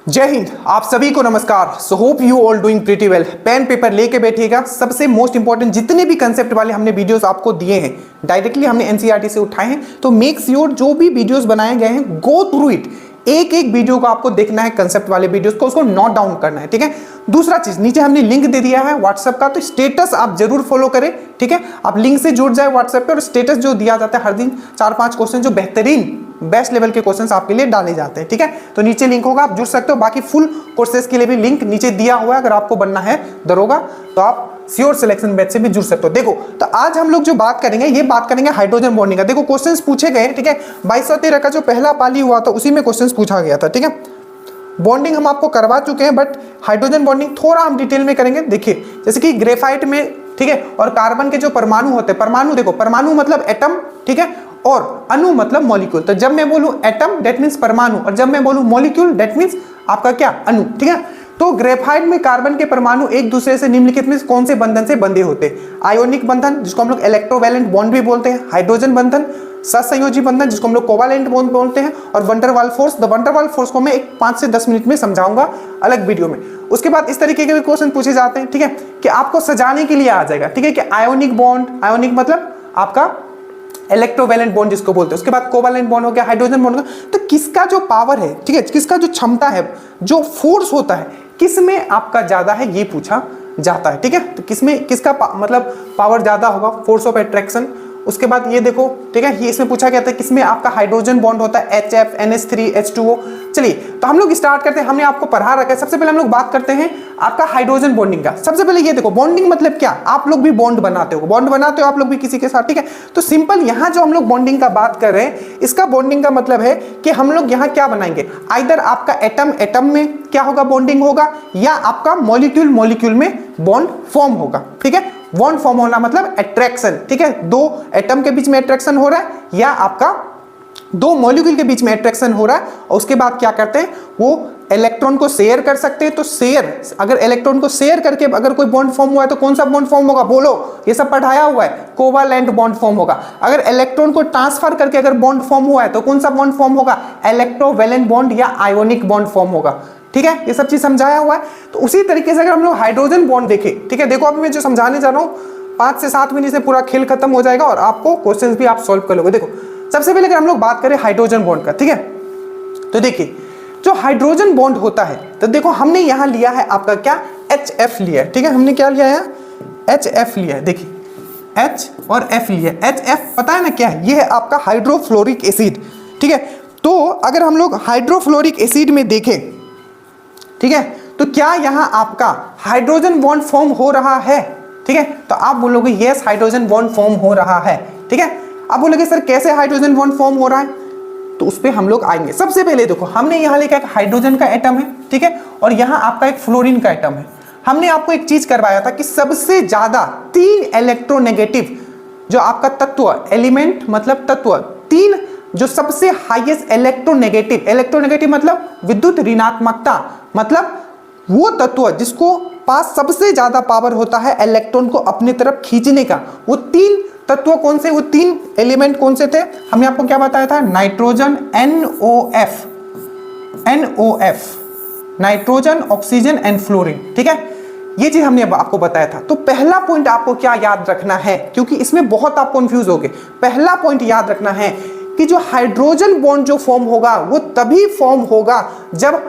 जय हिंद। आप सभी को नमस्कार। So hope you all doing pretty well. Pen paper लेके बैठिएगा। सबसे मोस्ट इंपॉर्टेंट जितने भी कंसेप्ट वाले हमने वीडियोस आपको दिए हैं डायरेक्टली हमने एनसीईआरटी से उठाए हैं, तो मेक श्योर जो भी वीडियोस बनाए गए हैं गो थ्रू इट। एक एक वीडियो को आपको देखना है, कंसेप्ट वाले वीडियोस को उसको नोट डाउन करना है, ठीक है। दूसरा चीज नीचे हमने लिंक दे दिया है व्हाट्सएप का, तो स्टेटस आप जरूर फॉलो करें, ठीक है। आप लिंक से जुड़ जाए व्हाट्सएप पे और स्टेटस जो दिया जाता है हर दिन 4-5 क्वेश्चन जो बेहतरीन बेस्ट लेवल के क्वेश्चंस आपके लिए डाले जाते हैं, ठीक है। तो नीचे लिंक होगा, आप जुड़ सकते हो। बाकी फुल कोर्सेज के लिए भी लिंक नीचे दिया हुआ है। अगर आपको बनना है दरोगा तो आप श्योर सिलेक्शन बैच से भी जुड़ सकते हो। देखो तो आज हम लोग जो बात करेंगे ये बात करेंगे हाइड्रोजन बॉन्डिंग का। देखो क्वेश्चंस पूछे गए, ठीक है। 2213 का जो पहला पाली हुआ था उसी में क्वेश्चंस पूछा गया था, ठीक है। बॉन्डिंग हम आपको करवा चुके हैं, बट हाइड्रोजन बॉन्डिंग थोड़ा हम डिटेल में करेंगे। देखिए जैसे कि ग्रेफाइट में, ठीक है, और कार्बन के जो परमाणु होते हैं, परमाणु देखो, परमाणु मतलब एटम, ठीक है, और अणु मतलब मॉलिक्यूल। तो जब मैं बोलूं एटम दैट मींस परमाणु, और जब मैं बोलूं मॉलिक्यूल दैट मींस आपका क्या, अणु, ठीक है। तो ग्रेफाइट में कार्बन के परमाणु एक दूसरे से निम्नलिखित में कौन से बंधन से बंधे होते हैं? आयोनिक बंधन जिसको हम लोग इलेक्ट्रोवैलेंट बॉन्ड भी बोलते हैं, हाइड्रोजन बंधन, सहसंयोजी बंधन जिसको हम लोग कोवालेंट बॉन्ड बोलते हैं, और वंडर वाल फोर्स। द वंडर वाल फोर्स को मैं 5 से 10 मिनट में समझाऊंगा अलग वीडियो में। उसके बाद इस तरीके के क्वेश्चन पूछे जाते हैं, ठीक है, कि आपको सजाने के लिए आ जाएगा, ठीक है, कि आयोनिक बॉन्ड, आयोनिक मतलब आपका इलेक्ट्रोवैलेंट बॉन्ड जिसको बोलते हैं। उसके बाद कोवालेंट बॉन्ड हो गया, हाइड्रोजन बॉन्ड हो गया। तो किसका जो पावर है, ठीक है, किसका जो क्षमता है, जो फोर्स होता है, किसमें आपका ज्यादा है ये पूछा जाता है, ठीक है। तो किसमें किसका मतलब पावर ज्यादा होगा, फोर्स ऑफ अट्रैक्शन। उसके बाद ये देखो, ठीक है, ये इसमें पूछा गया था किसमें आपका हाइड्रोजन बॉन्ड होता है, HF, NH3, H2O। चलिए तो हम लोग स्टार्ट करते हैं। हमने आपको पढ़ा रखा है। सबसे पहले हम लोग बात करते हैं आपका हाइड्रोजन बॉन्डिंग का। सबसे पहले ये देखो, बॉन्डिंग मतलब क्या, आप लोग भी बॉन्ड बनाते हो, बॉन्ड बनाते हो आप लोग भी किसी के साथ, ठीक है। तो सिंपल यहाँ जो हम लोग बॉन्डिंग का बात कर रहे हैं, इसका बॉन्डिंग का मतलब है कि हम लोग यहाँ क्या बनाएंगे, आइदर आपका एटम एटम में क्या होगा, बॉन्डिंग होगा, या आपका मॉलिक्यूल मॉलिक्यूल में बॉन्ड फॉर्म होगा, ठीक है। बॉन्ड फॉर्म होना मतलब अट्रैक्शन, ठीक है, दो एटम के बीच में अट्रैक्शन हो रहा है या आपका दो मॉलिक्यूल के बीच में अट्रैक्शन हो रहा है। और उसके बाद क्या करते हैं, वो इलेक्ट्रॉन को शेयर कर सकते हैं। तो शेयर, अगर इलेक्ट्रॉन को शेयर करके अगर कोई बॉन्ड फॉर्म हुआ है तो कौन सा बॉन्ड फॉर्म होगा, बोलो, ये सब पढ़ाया हुआ है, कोवालेंट बॉन्ड फॉर्म होगा। अगर इलेक्ट्रॉन को ट्रांसफर करके अगर बॉन्ड फॉर्म हुआ है तो कौन सा बॉन्ड फॉर्म होगा, इलेक्ट्रोवैलेंट बॉन्ड या आयोनिक बॉन्ड फॉर्म होगा, ठीक है। ये सब चीज समझाया हुआ है। तो उसी तरीके से अगर हम लोग हाइड्रोजन बॉन्ड देखें, ठीक है, देखो अभी मैं जो समझाने जा रहा हूँ 5 से 7 मिनट से पूरा खेल खत्म हो जाएगा और आपको क्वेश्चंस भी आप सॉल्व कर लोगे। देखो सबसे पहले अगर हम लोग बात करें हाइड्रोजन बॉन्ड का, ठीक है, तो देखिए जो हाइड्रोजन बॉन्ड होता है, तो देखो हमने यहां लिया है आपका क्या, HF लिया है, ठीक है। हमने क्या लिया है, HF लिया है। देखिए H और F लिया है। HF पता है ना क्या है, ये है आपका हाइड्रोफ्लोरिक एसिड, ठीक है। तो अगर हम लोग हाइड्रोफ्लोरिक एसिड में देखें, ठीक है, तो क्या यहां आपका हाइड्रोजन बॉन्ड फॉर्म हो रहा है, ठीक है। तो आप बोलोगे यस हाइड्रोजन बॉन्ड फॉर्म हो रहा है, ठीक है। आप बोलोगे सर कैसे हाइड्रोजन बॉन्ड फॉर्म हो रहा है, तो उस पे हम लोग आएंगे। सबसे पहले देखो हमने यहां लिखा एक हाइड्रोजन का एटम है, ठीक है, और यहां आपका एक फ्लोरीन का एटम है। हमने आपको एक चीज करवाया था कि सबसे ज्यादा 3 इलेक्ट्रोनेगेटिव जो आपका तत्व, एलिमेंट मतलब तत्व, 3 जो सबसे हाईएस्ट इलेक्ट्रोनेगेटिव, इलेक्ट्रोनेगेटिव मतलब विद्युत ऋणात्मकता, मतलब वो तत्व जिसको पास सबसे ज्यादा पावर होता है इलेक्ट्रॉन को अपनी तरफ खींचने का, वो 3 तत्व कौन से, वो 3 एलिमेंट कौन से थे, हमने आपको क्या बताया था, nitrogen, NOF, nitrogen, oxygen and fluorine, ठीक है। ये चीज हमने आपको बताया था। तो पहला पॉइंट आपको क्या याद रखना है, क्योंकि इसमें बहुत आप कंफ्यूज होगे। पहला पॉइंट याद रखना है कि जो हाइड्रोजन बॉन्ड जो फॉर्म होगा वो तभी फॉर्म होगा जब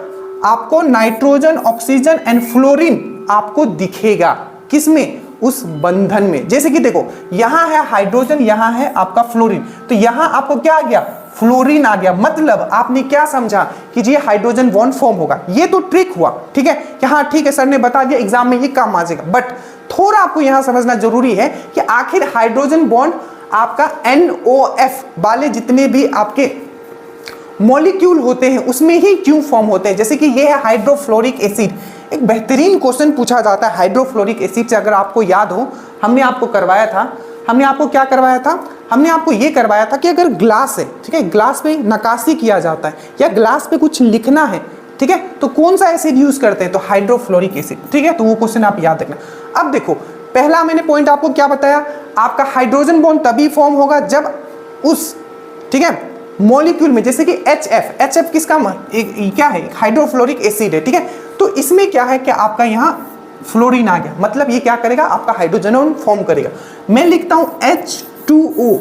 आपको नाइट्रोजन, ऑक्सीजन एंड फ्लोरीन आपको दिखेगा, किसमें, उस बंधन में। जैसे कि देखो यहां है हाइड्रोजन, यहां है आपका फ्लोरीन, तो यहां आपको क्या आ गया, फ्लोरीन आ गया। मतलब आपने क्या समझा कि ये हाइड्रोजन बॉन्ड फॉर्म होगा। ये तो ट्रिक हुआ, ठीक है, कि हाँ ठीक है सर ने बता दिया, एग्जाम में ये काम आ जाएगा। बट थोड़ा आपको यहां समझना जरूरी है कि आखिर हाइड्रोजन बॉन्ड आपका NOF वाले जितने भी आपके मॉलिक्यूल होते हैं उसमें ही क्यों फॉर्म होते हैं। जैसे कि ये है हाइड्रोफ्लोरिक एसिड। एक बेहतरीन क्वेश्चन पूछा जाता है हाइड्रोफ्लोरिक एसिड से, अगर आपको याद हो, हमने आपको करवाया था, हमने आपको क्या करवाया था, हमने आपको ये करवाया था कि अगर ग्लास है, ठीक है, ग्लास पे नक्काशी किया जाता है या ग्लास पे कुछ लिखना है, ठीक है, तो कौन सा एसिड यूज करते हैं, तो हाइड्रोफ्लोरिक एसिड, ठीक है। तो वो क्वेश्चन आप याद रखना। अब देखो पहला मैंने पॉइंट आपको क्या बताया, आपका हाइड्रोजन बॉन्ड तभी फॉर्म होगा जब उस, ठीक है, मॉलिक्यूल में, जैसे कि HF किसका क्या है, हाइड्रोफ्लोरिक एसिड है, ठीक है। तो इसमें क्या है कि आपका यहाँ फ्लोरीन आ गया, मतलब ये क्या करेगा, आपका हाइड्रोजन बॉन्ड फॉर्म करेगा। मैं लिखता हूँ H2O,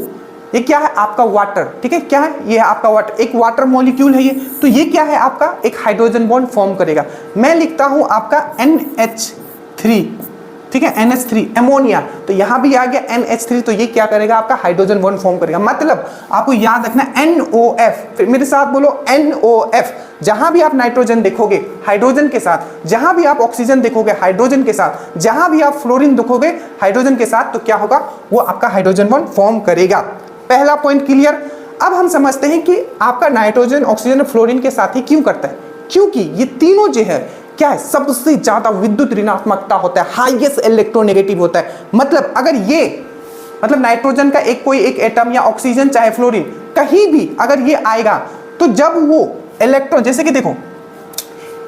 ये क्या है आपका वाटर, ठीक है, क्या है ये आपका वाटर, एक वाटर मॉलिक्यूल है ये, तो ये क्या है आपका एक हाइड्रोजन बॉन्ड फॉर्म करेगा। मैं लिखता हूं आपका NH3, ठीक है, NH3 एमोनिया, तो यहां भी आ गया NH3, तो ये क्या करेगा आपका हाइड्रोजन बॉन्ड फॉर्म करेगा। मतलब आपको याद रखना NOF, फिर मेरे साथ बोलो NOF। जहां भी आप नाइट्रोजन देखोगे हाइड्रोजन के साथ, जहां भी आप ऑक्सीजन देखोगे हाइड्रोजन के साथ, जहां भी आप फ्लोरीन देखोगे हाइड्रोजन के साथ, तो क्या होगा, वो आपका हाइड्रोजन बॉन्ड फॉर्म करेगा। पहला पॉइंट क्लियर। अब हम समझते हैं कि आपका नाइट्रोजन ऑक्सीजन फ्लोरीन के साथ ही क्यों करता है, क्योंकि ये तीनों जो है क्या है, सबसे ज्यादा विद्युत ऋणात्मकता होता है, हाईएस्ट इलेक्ट्रोनेगेटिव होता है। मतलब अगर ये नाइट्रोजन का कोई एक एटम या ऑक्सीजन चाहे फ्लोरीन कहीं भी अगर ये आएगा, तो जब वो इलेक्ट्रॉन, जैसे कि देखो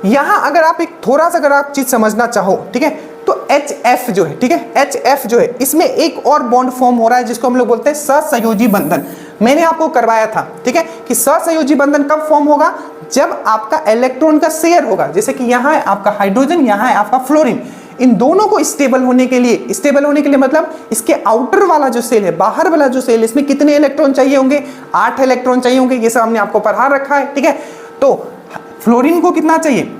यहां अगर आप एक थोड़ा सा अगर आप चीज समझना चाहो, ठीक है, तो HF जो है, ठीक है, HF जो है, इसमें एक और बॉन्ड फॉर्म हो रहा है जिसको हम लोग बोलते हैं सहसंयोजी बंधन। मैंने आपको करवाया था, ठीक है, कि सहसंयोजी बंधन कब फॉर्म होगा, जब आपका इलेक्ट्रॉन का शेयर होगा। जैसे कि यहाँ है आपका हाइड्रोजन, यहाँ है आपका फ्लोरीन, इन दोनों को स्टेबल होने के लिए मतलब इसके आउटर वाला जो सेल है, बाहर वाला जो सेल है, इसमें कितने इलेक्ट्रॉन चाहिए होंगे, 8 इलेक्ट्रॉन चाहिए होंगे। ये सब हमने आपको पढ़ा रखा है, ठीक है। तो फ्लोरीन को कितना चाहिए,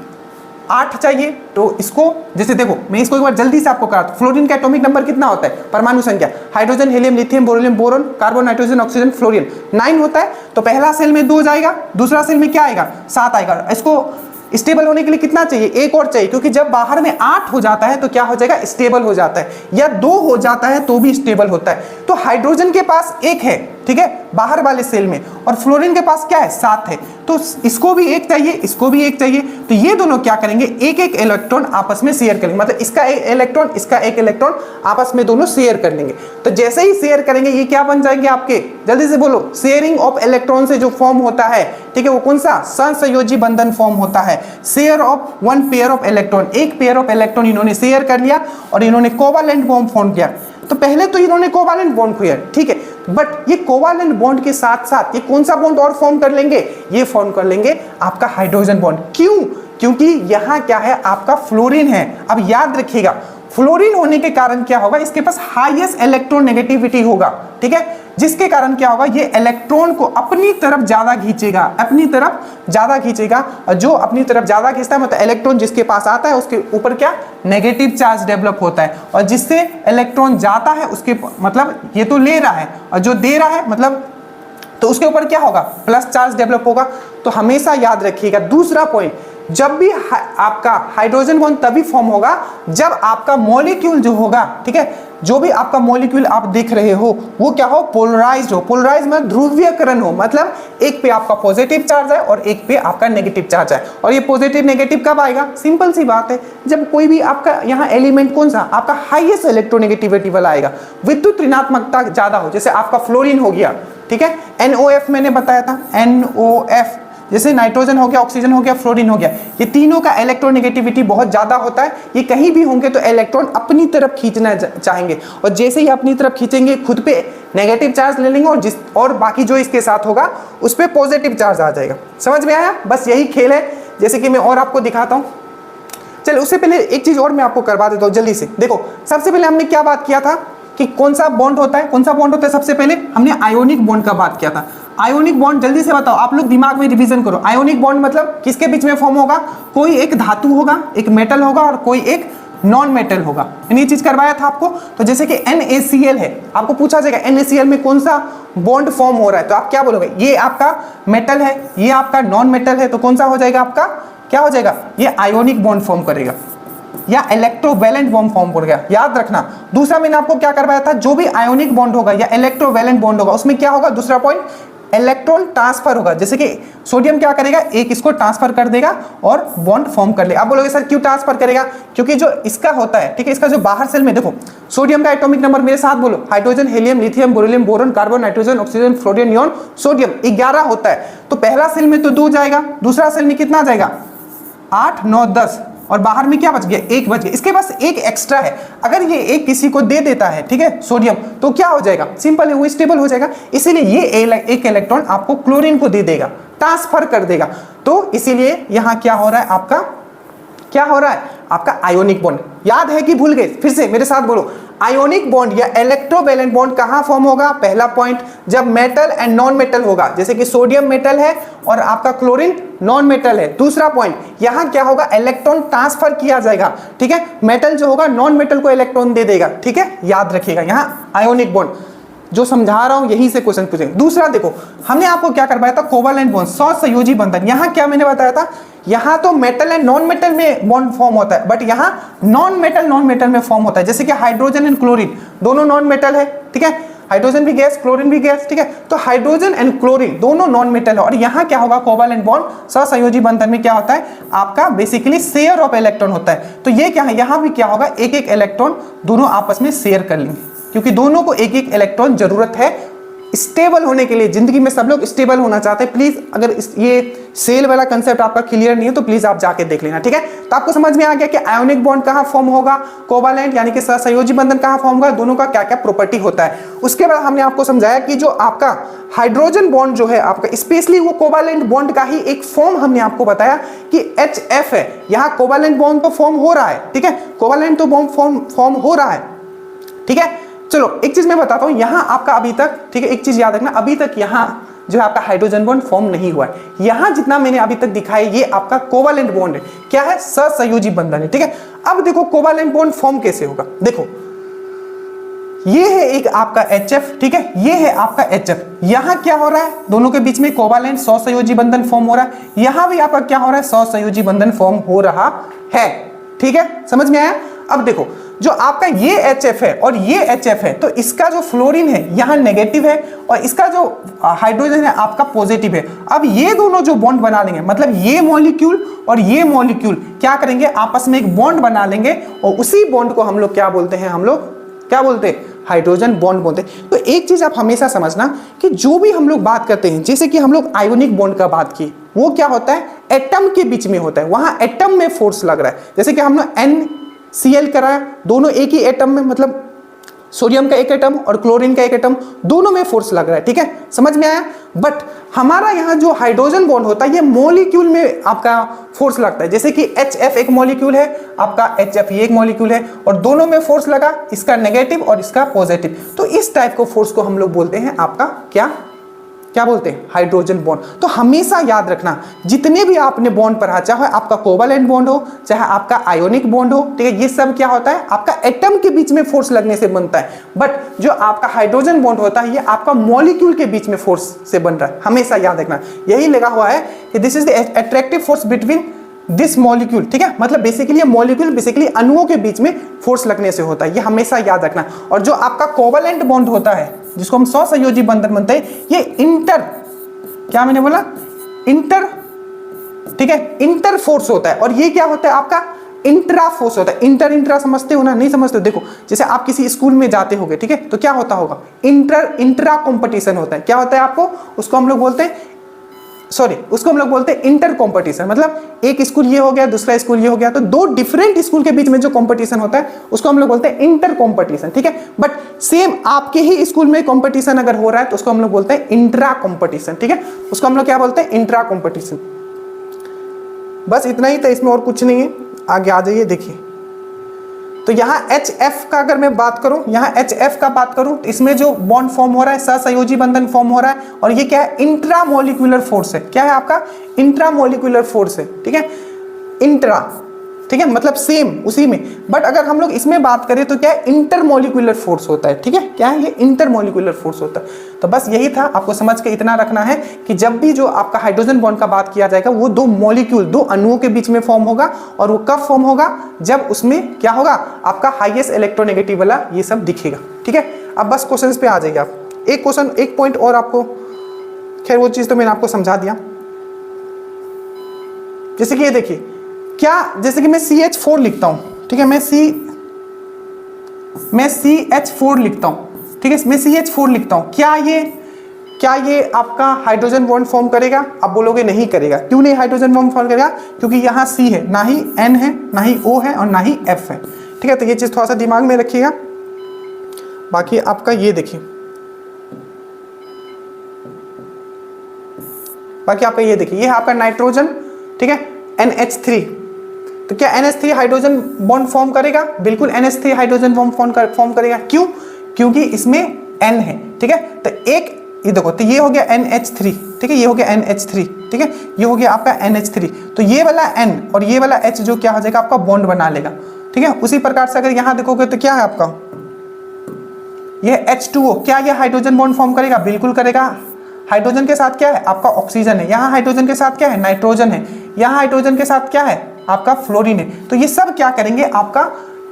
8 चाहिए। तो इसको जैसे देखो, मैं इसको एक बार जल्दी से आपको कराता हूं। फ्लोरीन का एटॉमिक नंबर कितना होता है, परमाणु संख्या, hydrogen helium lithium beryllium boron carbon nitrogen oxygen fluorine 9 होता है। तो पहला सेल में 2 जाएगा, दूसरा सेल में क्या आएगा, 7 आएगा। इसको स्टेबल होने के लिए कितना चाहिए, 1 और चाहिए, क्योंकि जब बाहर में 8 हो जाता है तो क्या हो जाएगा, स्टेबल हो जाता है, या 2 हो जाता है तो भी स्टेबल होता है। तो हाइड्रोजन के पास 1 है, ठीक है, बाहर वाले सेल में, और फ्लोरीन के पास क्या है, 7 है। तो इसको भी 1 चाहिए, इसको भी 1 चाहिए। तो ये दोनों क्या करेंगे, एक एक इलेक्ट्रॉन आपस में शेयर करेंगे, मतलब इसका एक इलेक्ट्रॉन, इसका एक इलेक्ट्रॉन आपस में दोनों शेयर कर लेंगे। तो जैसे ही शेयर करेंगे ये क्या बन जाएंगे आपके, जल्दी से बोलो, शेयरिंग ऑफ इलेक्ट्रॉन से जो फॉर्म होता है, ठीक है, वो कौन सा, सहसंयोजी बंधन फॉर्म होता है। Share of 1 pair of electron, एक पेयर ऑफ इलेक्ट्रॉन इन्होंने शेयर कर लिया और इन्होंने कोवैलेंट बॉन्ड फॉर्म किया। तो पहले तो इन्होंने कोवैलेंट बॉन्ड किया, ठीक है, बट ये कोवैलेंट बॉन्ड के साथ साथ ये कौन सा बॉन्ड और फॉर्म कर लेंगे, ये फॉर्म कर लेंगे आपका हाइड्रोजन बॉन्ड। क्यों, क्योंकि यहां क्या है आपका फ्लोरीन है। अब याद रखिएगा, फ्लोरीन होने के कारण क्या होगा, इसके पास हाईएस्ट इलेक्ट्रोनेगेटिविटी होगा, ठीक है, जिसके कारण क्या होगा, ये इलेक्ट्रॉन को अपनी तरफ ज्यादा खींचेगा, अपनी तरफ ज्यादा खींचेगा। और जो अपनी तरफ ज्यादा खींचता है मतलब इलेक्ट्रॉन जिसके पास आता है उसके ऊपर क्या, नेगेटिव चार्ज डेवलप होता है, और जिससे इलेक्ट्रॉन जाता है उसके मतलब ये तो ले रहा है, और जो दे रहा है मतलब तो उसके ऊपर क्या होगा, प्लस चार्ज डेवलप होगा। तो हमेशा याद रखिएगा। दूसरा पॉइंट, जब भी आपका हाइड्रोजन बॉन्ड तभी फॉर्म होगा जब आपका मॉलिक्यूल जो होगा, ठीक है, जो भी आपका मॉलिक्यूल आप देख रहे हो वो क्या हो, पोलराइज्ड हो। पोलराइज्ड मतलब ध्रुवीयकरण हो, मतलब एक पे आपका पॉजिटिव चार्ज है और एक पे आपका नेगेटिव चार्ज है। और ये पॉजिटिव नेगेटिव कब आएगा, सिंपल सी बात है, जब कोई भी आपका यहाँ एलिमेंट कौन सा, आपका हाईएस्ट इलेक्ट्रोनेगेटिविटी वाला आएगा, विद्युत ऋणात्मकता ज्यादा हो, जैसे आपका फ्लोरीन हो गया, ठीक है, NOF मैंने बताया था, NOF, जैसे नाइट्रोजन हो गया, ऑक्सीजन हो गया, फ्लोरीन हो गया, ये तीनों का इलेक्ट्रोनेगेटिविटी बहुत ज्यादा होता है। ये कहीं भी होंगे तो इलेक्ट्रॉन अपनी तरफ खींचना चाहेंगे, और जैसे ही अपनी तरफ खींचेंगे खुद पे नेगेटिव चार्ज ले लेंगे, और बाकी जो इसके साथ होगा उस पर पॉजिटिव चार्ज आ जाएगा। समझ में आया, बस यही खेल है। जैसे कि मैं और आपको दिखाता हूँ, चलो उससे पहले एक चीज और मैं आपको करवा देता हूँ जल्दी से। देखो सबसे पहले हमने क्या बात किया था कि कौन सा बॉन्ड होता है, कौन सा बॉन्ड होता है, सबसे पहले हमने आयोनिक बॉन्ड का बात किया था। आयोनिक बॉन्ड जल्दी से बताओ, आप लोग दिमाग में रिवीजन करो। आयोनिक बॉन्ड मतलब किसके बीच में फॉर्म होगा, कोई एक धातु होगा, एक मेटल होगा और कोई एक नॉन मेटल होगा। ये चीज करवाया था आपको। तो जैसे कि NaCl है, आपको पूछा जाएगा NaCl में कौन सा बॉन्ड फॉर्म हो रहा है, तो आप क्या बोलोगे, ये आपका मेटल है, ये आपका नॉन मेटल है, तो कौन सा हो जाएगा आपका, क्या हो जाएगा, ये आयोनिक बॉन्ड फॉर्म करेगा या इलेक्ट्रोवैलेंट बॉन्ड फॉर्म कर गया, याद रखना। दूसरा मैंने आपको क्या करवाया था, जो भी आयोनिक बॉन्ड होगा या इलेक्ट्रोवैलेंट बॉन्ड होगा उसमें क्या होगा, दूसरा पॉइंट, इलेक्ट्रॉन ट्रांसफर होगा। जैसे कि सोडियम क्या करेगा, एक इसको ट्रांसफर कर देगा और बॉन्ड फॉर्म कर लेगा। आप बोलोगे सर क्यों ट्रांसफर करेगा, क्योंकि जो इसका होता है, ठीक है, इसका जो बाहर सेल में देखो, सोडियम का एटॉमिक नंबर मेरे साथ बोलो, hydrogen helium lithium beryllium boron carbon nitrogen oxygen fluorine neon sodium 11 होता है। तो पहला सेल में तो 2 जाएगा, दूसरा सेल में कितना जाएगा, 8 9 10, और बाहर में क्या बच गया, एक बच गया, इसके पास एक एक्स्ट्रा है। अगर ये एक किसी को दे देता है, ठीक है, सोडियम, तो क्या हो जाएगा, सिंपल है, वो स्टेबल हो जाएगा। इसीलिए ये एक इलेक्ट्रॉन आपको क्लोरीन को दे देगा, ट्रांसफर कर देगा। तो इसीलिए यहां क्या हो रहा है आपका, क्या हो रहा है आपका आयोनिक बॉन्ड। याद है कि भूल गए, फिर से मेरे साथ बोलो, आयोनिक बॉन्ड या इलेक्ट्रोवैलेंट बॉन्ड कहां फॉर्म होगा, पहला पॉइंट, जब मेटल एंड नॉन मेटल होगा, जैसे कि सोडियम मेटल है और आपका क्लोरीन नॉन मेटल है। दूसरा पॉइंट, यहां क्या होगा, इलेक्ट्रॉन ट्रांसफर किया जाएगा, ठीक है, मेटल जो होगा नॉन मेटल को इलेक्ट्रॉन दे देगा, ठीक है, याद रखिएगा, यहां आयोनिक बॉन्ड जो समझा रहा हूं यहीं से क्वेश्चन पूछेंगे। दूसरा देखो, हमने आपको क्या करवाया था, कोवैलेंट बॉन्ड, सहसंयोजी बंधन। यहां क्या मैंने बताया था, यहां तो मेटल एंड नॉन मेटल में बॉन्ड फॉर्म होता है, बट यहां नॉन मेटल में फॉर्म होता है, जैसे कि हाइड्रोजन एंड क्लोरीन दोनों नॉन मेटल है, ठीक है, हाइड्रोजन भी गैस, क्लोरीन भी गैस, ठीक है, तो हाइड्रोजन एंड क्लोरीन दोनों नॉन मेटल है। और यहां क्या होगा, कोवैलेंट बॉन्ड सहसंयोजी बंधन में क्या होता है आपका, बेसिकली शेयर ऑफ इलेक्ट्रॉन होता है। तो ये क्या है, यहां भी क्या होगा, एक एक इलेक्ट्रॉन दोनों आपस में शेयर कर लेंगे, क्योंकि दोनों को एक एक इलेक्ट्रॉन जरूरत है स्टेबल होने के लिए। जिंदगी में सब लोग स्टेबल होना चाहते हैं। प्लीज अगर ये सेल वाला कंसेप्ट आपका क्लियर नहीं है तो प्लीज आप जाके देख लेना, ठीक है। तो आपको समझ में आ गया कि आयोनिक बॉन्ड कहां फॉर्म होगा, कोवैलेंट यानी कि सहसंयोजी बंधन कहां फॉर्म होगा, दोनों का क्या क्या प्रॉपर्टी होता है। उसके बाद हमने आपको समझाया कि जो आपका हाइड्रोजन बॉन्ड जो है आपका, स्पेशली वो कोवैलेंट बॉन्ड का ही एक फॉर्म हमने आपको बताया कि HF है। यहां कोवैलेंट बॉन्ड तो फॉर्म हो रहा है, ठीक है, कोवैलेंट तो बॉन्ड फॉर्म हो रहा है, ठीक है। चलो एक चीज मैं बताता हूं, यहां आपका अभी तक, ठीक है, एक चीज याद रखना, अभी तक यहां जो है आपका हाइड्रोजन बॉन्ड फॉर्म नहीं हुआ है। यहां जितना मैंने अभी तक दिखाया ये आपका कोवैलेंट बॉन्ड है, क्या है, सहसंयोजी बंधन है, ठीक है। अब देखो कोवैलेंट बॉन्ड फॉर्म कैसे होगा, देखो ये है एक आपका HF, ठीक है, ये है आपका HF। यहां क्या हो रहा है, दोनों के बीच में कोवैलेंट सहसंयोजी बंधन फॉर्म हो रहा है। यहां भी आपका क्या हो रहा है, सहसंयोजी बंधन फॉर्म हो रहा है, ठीक है, समझ में आया। अब देखो जो आपका ये HF है और ये HF है, तो इसका जो फ्लोरीन है यहाँ नेगेटिव है और इसका जो हाइड्रोजन है आपका पॉजिटिव है। अब ये दोनों जो बॉन्ड बना लेंगे, मतलब ये मॉलिक्यूल और ये मॉलिक्यूल क्या करेंगे, आपस में एक बॉन्ड बना लेंगे और उसी बॉन्ड को हम लोग क्या बोलते हैं, हम लोग क्या बोलते हैं, हाइड्रोजन बॉन्ड बोलते हैं। तो एक चीज आप हमेशा समझना कि जो भी हम लोग बात करते हैं, जैसे कि हम लोग आयोनिक बॉन्ड का बात की, वो क्या होता है, एटम के बीच में होता है, वहां एटम में फोर्स लग रहा है। जैसे कि हमने NCl कराया, दोनों एक ही एटम में, मतलब सोडियम का एक एटम और क्लोरीन का एक एटम, दोनों में फोर्स लग रहा है, ठीक है, समझ में आया। बट हमारा यहाँ जो हाइड्रोजन बॉन्ड होता है ये मॉलिक्यूल में आपका फोर्स लगता है। जैसे कि HF एक मॉलिक्यूल है, आपका HF ये एक मॉलिक्यूल है और दोनों में फोर्स लगा, इसका नेगेटिव और इसका पॉजिटिव। तो इस टाइप को फोर्स को हम लोग बोलते हैं आपका क्या बोलते हैं, हाइड्रोजन बॉन्ड। तो हमेशा याद रखना, जितने भी आपने बॉन्ड पढ़ा, चाहे आपका कोवैलेंट बॉन्ड हो, चाहे आपका आयोनिक बॉन्ड हो, ठीक है, ये सब क्या होता है, आपका एटम के बीच में फोर्स लगने से बनता है। बट जो आपका हाइड्रोजन बॉन्ड होता है ये आपका मॉलिक्यूल के बीच में फोर्स से बन रहा है, हमेशा याद रखना। यही लगा हुआ है कि this is the attractive force between this molecule, ठीक है, मतलब बेसिकली ये मॉलिक्यूल बेसिकली अणुओं के बीच में फोर्स लगने से होता है, ये हमेशा याद रखना। और जो आपका कोवैलेंट बॉन्ड होता है, जिसको हम सहसंयोजी बंधन बनते हैं, ये इंटर, क्या मैंने बोला, इंटर, ठीक है, इंटर फोर्स होता है। और ये क्या होता है आपका, इंट्रा फोर्स होता है। इंट्रा समझते हो ना, नहीं समझते हो, देखो जैसे आप किसी स्कूल में जाते होगे, ठीक है, तो क्या होता होगा, इंट्रा कंपटीशन होता है। क्या होता है आपको, उसको हम लोग बोलते हैं, उसको हम लोग बोलते हैं इंटर कंपटीशन। मतलब एक स्कूल ये हो गया, दूसरा स्कूल ये हो गया, तो दो डिफरेंट स्कूल के बीच में जो कंपटीशन होता है उसको हम लोग बोलते हैं इंटर कंपटीशन, ठीक है। बट सेम आपके ही स्कूल में कंपटीशन अगर हो रहा है तो उसको हम लोग बोलते हैं इंट्रा कंपटीशन, ठीक है, उसको हम लोग क्या बोलते हैं, इंट्रा कंपटीशन। बस इतना ही था, इसमें और कुछ नहीं है। आगे आ जाइए, देखिए तो यहाँ HF का अगर मैं बात करूं, यहाँ HF का बात करूं तो इसमें जो बॉन्ड फॉर्म हो रहा है, सहसंयोजी बंधन फॉर्म हो रहा है। और ये क्या है, इंट्रामोलिकुलर फोर्स है। क्या है आपका, इंट्रामोलिकुलर फोर्स है, ठीक है, इंट्रा, ठीक है, मतलब सेम उसी में। बट अगर हम लोग इसमें बात करें तो क्या है, इंटरमोलिकुलर फोर्स होता है, ठीक है, क्या है ये, इंटरमोलिकुलर फोर्स होता है। तो बस यही था, आपको समझ के इतना रखना है कि जब भी जो आपका हाइड्रोजन बॉन्ड का बात किया जाएगा वो दो मॉलिक्यूल, दो अणुओं के बीच में फॉर्म होगा। और वो कब फॉर्म होगा, जब उसमें क्या होगा, आपका हाईएस्ट इलेक्ट्रोनेगेटिव वाला ये सब दिखेगा, ठीक है। अब बस क्वेश्चन पे आ जाइए आप। एक क्वेश्चन, एक पॉइंट और आपको, खैर वो चीज तो मैंने आपको समझा दिया। जैसे कि ये देखिए, क्या, जैसे कि मैं CH4 लिखता हूं, ठीक है, मैं CH4 लिखता हूं, ठीक है, मैं CH4 लिखता हूं, क्या ये आपका हाइड्रोजन बॉन्ड फॉर्म करेगा? आप बोलोगे नहीं करेगा। क्यों नहीं हाइड्रोजन बॉन्ड फॉर्म करेगा? क्योंकि यहाँ C है, ना ही N है, ना ही O है और ना ही F है। ठीक है, तो ये चीज थोड़ा सा दिमाग में रखिएगा। बाकी आपका ये देखिए, बाकी आपका ये देखिए, ये है आपका नाइट्रोजन, ठीक है, NH3। तो क्या NH3 हाइड्रोजन बॉन्ड फॉर्म करेगा? बिल्कुल NH3 हाइड्रोजन बॉन्ड फॉर्म करेगा। क्यों? क्योंकि इसमें N है। ठीक है, तो एक ये देखो, तो ये हो गया NH3, ठीक है, ये हो गया NH3, ठीक है, ये हो गया आपका NH3। तो ये वाला N और ये वाला H जो क्या हो जाएगा आपका बॉन्ड बना लेगा। ठीक है, उसी प्रकार से अगर यहां देखोगे तो क्या है आपका ये H2O, क्या ये हाइड्रोजन बॉन्ड फॉर्म करेगा? बिल्कुल करेगा। हाइड्रोजन के साथ क्या है आपका ऑक्सीजन है, यहाँ हाइड्रोजन के साथ क्या है नाइट्रोजन है, यहाँ हाइड्रोजन के साथ क्या है आपका फ्लोरीन है। तो ये सब क्या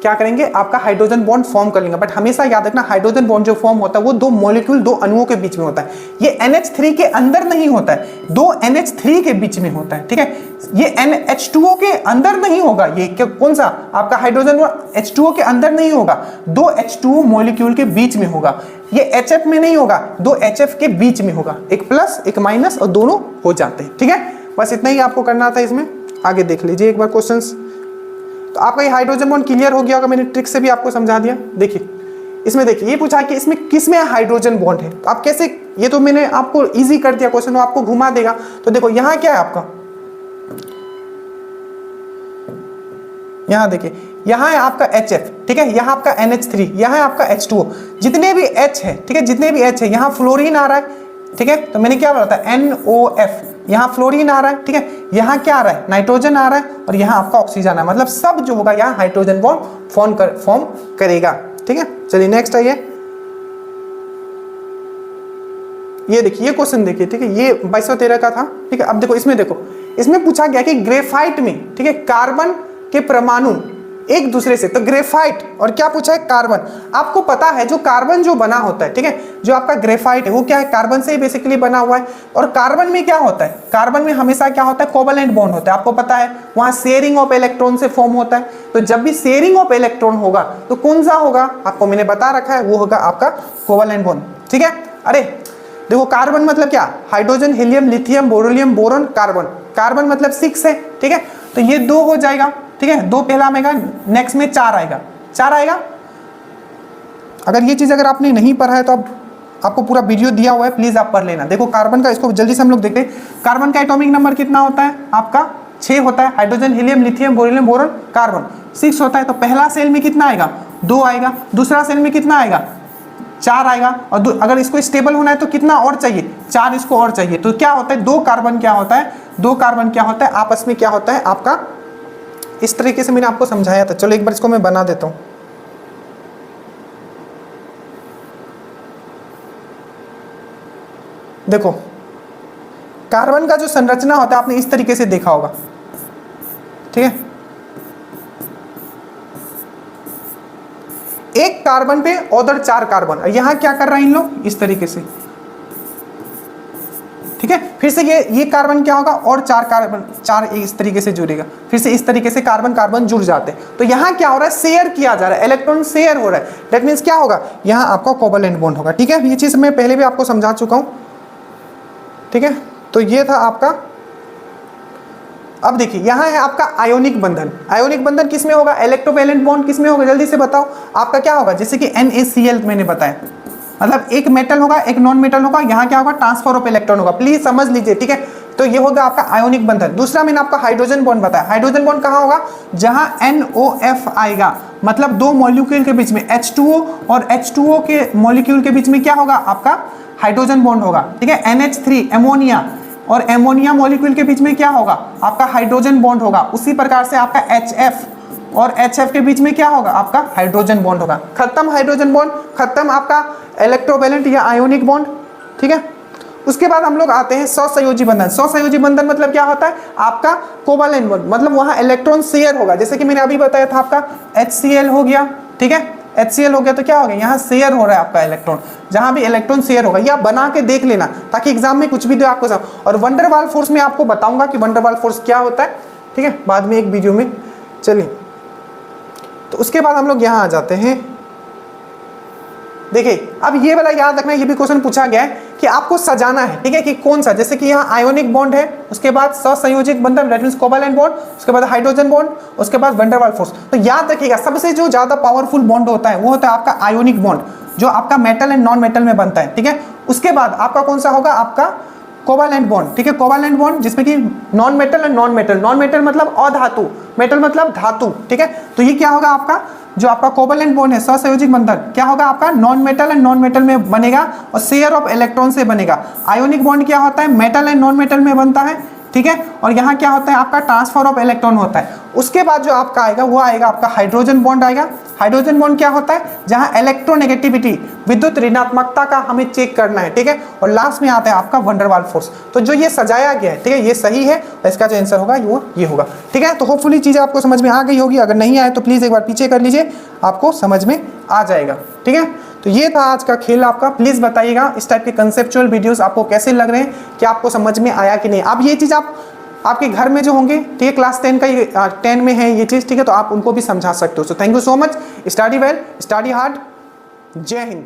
करेंगे आपका हाइड्रोजन बॉन्ड फॉर्म कर लेंगे। बट हमेशा याद रखना हाइड्रोजन बॉन्ड जो फॉर्म होता है वो दो मॉलिक्यूल, दो अणुओं के बीच में होता है। ये NH3 के अंदर नहीं होता है, दो NH3 के बीच में होता है। ठीक है, ये NH2O के अंदर नहीं होगा। ये कौन सा आपका हाइड्रोजन बॉन्ड H2O के अंदर नहीं होगा, दो H2O मॉलिक्यूल के बीच में होगा। ये HF में नहीं होगा, दो HF के बीच में होगा, एक प्लस एक माइनस और दोनों हो जाते हैं। ठीक है, बस इतना ही आपको करना था। इसमें आगे देख लीजिए एक बार क्वेश्चंस। तो आपका ये हाइड्रोजन बॉन्ड क्लियर हो गया होगा, मैंने ट्रिक से भी आपको समझा दिया। देखिए इसमें, देखिए ये पूछा कि इसमें किसमें हाइड्रोजन बॉन्ड है, तो आप कैसे, ये तो मैंने आपको इजी कर दिया क्वेश्चन, आपको घुमा देगा। तो देखो यहाँ क्या है आपका, यहाँ देखिए, यहाँ है आपका HF, ठीक है, यहाँ आपका NH3, यहाँ है आपका H2O। जितने भी H है, ठीक है, जितने भी H है, यहाँ फ्लोरीन आ रहा है। ठीक है, तो मैंने क्या बोला था NOF, यहाँ फ्लोरीन आ रहा है। ठीक है, यहाँ क्या आ रहा है नाइट्रोजन आ रहा है और यहाँ आपका ऑक्सीजन है। मतलब सब जो होगा यहाँ हाइड्रोजन बॉन्ड फॉर्म करेगा। ठीक है, चलिए नेक्स्ट आइए। ये देखिए, ये क्वेश्चन देखिए, ठीक है, ये 2213 का था। ठीक है, अब देखो इसमें, देखो इसमें पूछा गया कि ग्रेफाइट में, ठीक है, कार्बन के परमाणु एक दूसरे से, तो ग्रेफाइट और क्या पूछा है कार्बन। आपको पता है जो कार्बन जो बना होता है, ठीक है, जो आपका ग्रेफाइट है वो क्या है कार्बन से ही बेसिकली बना हुआ है। और कार्बन में क्या होता है, कार्बन में हमेशा क्या होता है कोवैलेंट बॉन्ड होता है। आपको पता है वहां शेयरिंग ऑफ इलेक्ट्रॉन से फॉर्म होता है। तो जब भी शेयरिंग ऑफ इलेक्ट्रॉन होगा तो कौन सा होगा, आपको मैंने बता रखा है, वो होगा आपका कोवैलेंट बॉन्ड। ठीक है, अरे देखो कार्बन मतलब क्या, हाइड्रोजन, हीलियम, लिथियम, बोरोलियम, बोरॉन, कार्बन। कार्बन मतलब 6 है। ठीक है, तो ये 2 हो जाएगा। ठीक है, 2 पहला में आएगा, नेक्स्ट में 4 आएगा, 4 आएगा। अगर ये चीज अगर आपने नहीं पढ़ा है तो आपको पूरा वीडियो दिया हुआ है, प्लीज आप पढ़ लेना। देखो कार्बन का, इसको जल्दी से हम लोग देखते हैं। कार्बन का एटॉमिक नंबर कितना होता है आपका 6 होता है। हाइड्रोजन, हीलियम, लिथियम, बोरोलियम, बोरॉन, कार्बन 6 होता है। तो पहला सेल में कितना आएगा 2 आएगा, दूसरा सेल में कितना आएगा 4 आएगा। और अगर इसको स्टेबल होना है तो कितना और चाहिए 4, इसको और चाहिए। तो क्या होता है 2 कार्बन क्या होता है, 2 कार्बन क्या होता है आपस में क्या होता है आपका, इस तरीके से मैंने आपको समझाया था। चलो एक बार इसको मैं बना देता हूं। देखो कार्बन का जो संरचना होता है आपने इस तरीके से देखा होगा। ठीक है, एक कार्बन पे उधर 4 कार्बन, और यहां क्या कर रहे हैं इन लोग इस तरीके से। ठीक है, फिर से ये कार्बन क्या होगा और 4 कार्बन, 4 इस तरीके से जुड़ेगा, फिर से इस तरीके से कार्बन कार्बन जुड़ जाते हैं। तो यहाँ क्या हो रहा है शेयर किया जा रहा है, इलेक्ट्रॉन शेयर हो रहा है। दैट मीन्स क्या होगा यहाँ आपका कोवैलेंट बॉन्ड होगा। ठीक है, ये चीज मैं पहले भी आपको समझा चुका हूं। ठीक है, तो ये था आपका। अब देखिए यहाँ है आपका आयोनिक बंधन। आयोनिक बंधन किसमें होगा, इलेक्ट्रोवैलेंट बॉन्ड किसमें होगा, जल्दी से बताओ। आपका क्या होगा, जैसे कि NaCl मैंने बताया, मतलब एक मेटल होगा एक नॉन मेटल होगा, यहाँ क्या होगा ट्रांसफर ऑफ इलेक्ट्रॉन होगा। प्लीज समझ लीजिए। ठीक है, तो ये होगा आपका आयोनिक बंधन। दूसरा मैंने आपका हाइड्रोजन बॉन्ड बताया। हाइड्रोजन बॉन्ड कहाँ होगा, जहां NOF आएगा, मतलब 2 मॉलिक्यूल के बीच में H2O और H2O के मॉलिक्यूल के बीच में क्या होगा आपका हाइड्रोजन बॉन्ड होगा। ठीक है, NH3 एमोनिया और एमोनिया मॉलिक्यूल के बीच में क्या होगा आपका हाइड्रोजन बॉन्ड होगा। उसी प्रकार से आपका HF और HF के बीच में क्या होगा आपका हाइड्रोजन बॉन्ड होगा। खत्म हाइड्रोजन बॉन्ड, खत्म आपका इलेक्ट्रोवैलेंट या आयोनिक बॉन्ड। ठीक है, उसके बाद हम लोग आते हैं सहसंयोजी बंधन। सहसंयोजी बंधन मतलब क्या होता है आपका कोवैलेंट बॉन्ड, मतलब वहां इलेक्ट्रॉन शेयर होगा। जैसे कि मैंने अभी बताया था आपका HCl हो गया। ठीक है, HCl हो गया तो क्या हो गया यहाँ शेयर हो रहा है आपका इलेक्ट्रॉन। जहां भी इलेक्ट्रॉन शेयर होगा, या बना के देख लेना ताकि एग्जाम में कुछ भी दे आपको समझ। और वंडरवाल फोर्स में आपको बताऊंगा कि वंडरवाल फोर्स क्या होता है। ठीक है, बाद में एक वीडियो में। चलिए, तो उसके बाद हम लोग यहाँ आ जाते हैं। देखिए अब ये वाला याद रखना, ये भी क्वेश्चन पूछा गया है कि आपको सजाना है, ठीक है, कि कौन सा, जैसे कि यहाँ आयोनिक बॉन्ड है, उसके बाद सहसंयोजक बंधन दैट मींस कोवैलेंट बॉन्ड, उसके बाद हाइड्रोजन बॉन्ड, उसके बाद वैन डेर वाल्स फोर्स। तो याद रखिएगा सबसे जो ज्यादा पावरफुल बॉन्ड होता है वो होता है आपका आयोनिक बॉन्ड, जो आपका मेटल एंड नॉन मेटल में बनता है, ठीक है। उसके बाद आपका कौन सा होगा, आपका कोवैलेंट बॉन्ड, ठीक है, कोवैलेंट बॉन्ड जिसमें कि non metal and non metal, non metal मतलब अधातु, मेटल मतलब धातु, ठीक है। तो ये क्या होगा आपका जो आपका कोवैलेंट बॉन्ड है, सहसंयोजक बंधन, क्या होगा आपका non metal and non metal में बनेगा और शेयर ऑफ इलेक्ट्रॉन से बनेगा। आयोनिक बॉन्ड क्या होता है, मेटल एंड नॉन मेटल में बनता है, ठीक है, और यहाँ क्या होता है आपका ट्रांसफर ऑफ इलेक्ट्रॉन होता है। उसके बाद जो आपका आएगा वो आएगा आपका हाइड्रोजन बॉन्ड आएगा। हाइड्रोजन बॉन्ड क्या होता है, जहां इलेक्ट्रोनेगेटिविटी, विद्युत ऋणात्मकता का हमें चेक करना है, ठीक है। और लास्ट में आता है आपका वैन डेर वाल्स फोर्स। तो जो ये सजाया गया है, ठीक है, ये सही है, इसका जो आंसर होगा वो ये होगा, ठीक है। तो होपफुली चीजें आपको समझ में आ गई होगी, अगर नहीं आए तो प्लीज एक बार पीछे कर लीजिए, आपको समझ में आ जाएगा, ठीक है। तो ये था आज का खेल आपका। प्लीज बताइएगा इस टाइप के कंसेप्चुअल वीडियोस आपको कैसे लग रहे हैं, कि आपको समझ में आया कि नहीं। अब ये चीज आप आपके घर में जो होंगे, ठीक है, क्लास 10 का 10 में है ये चीज, ठीक है, तो आप उनको भी समझा सकते हो। So thank you so much, study well, study hard, जय हिंद।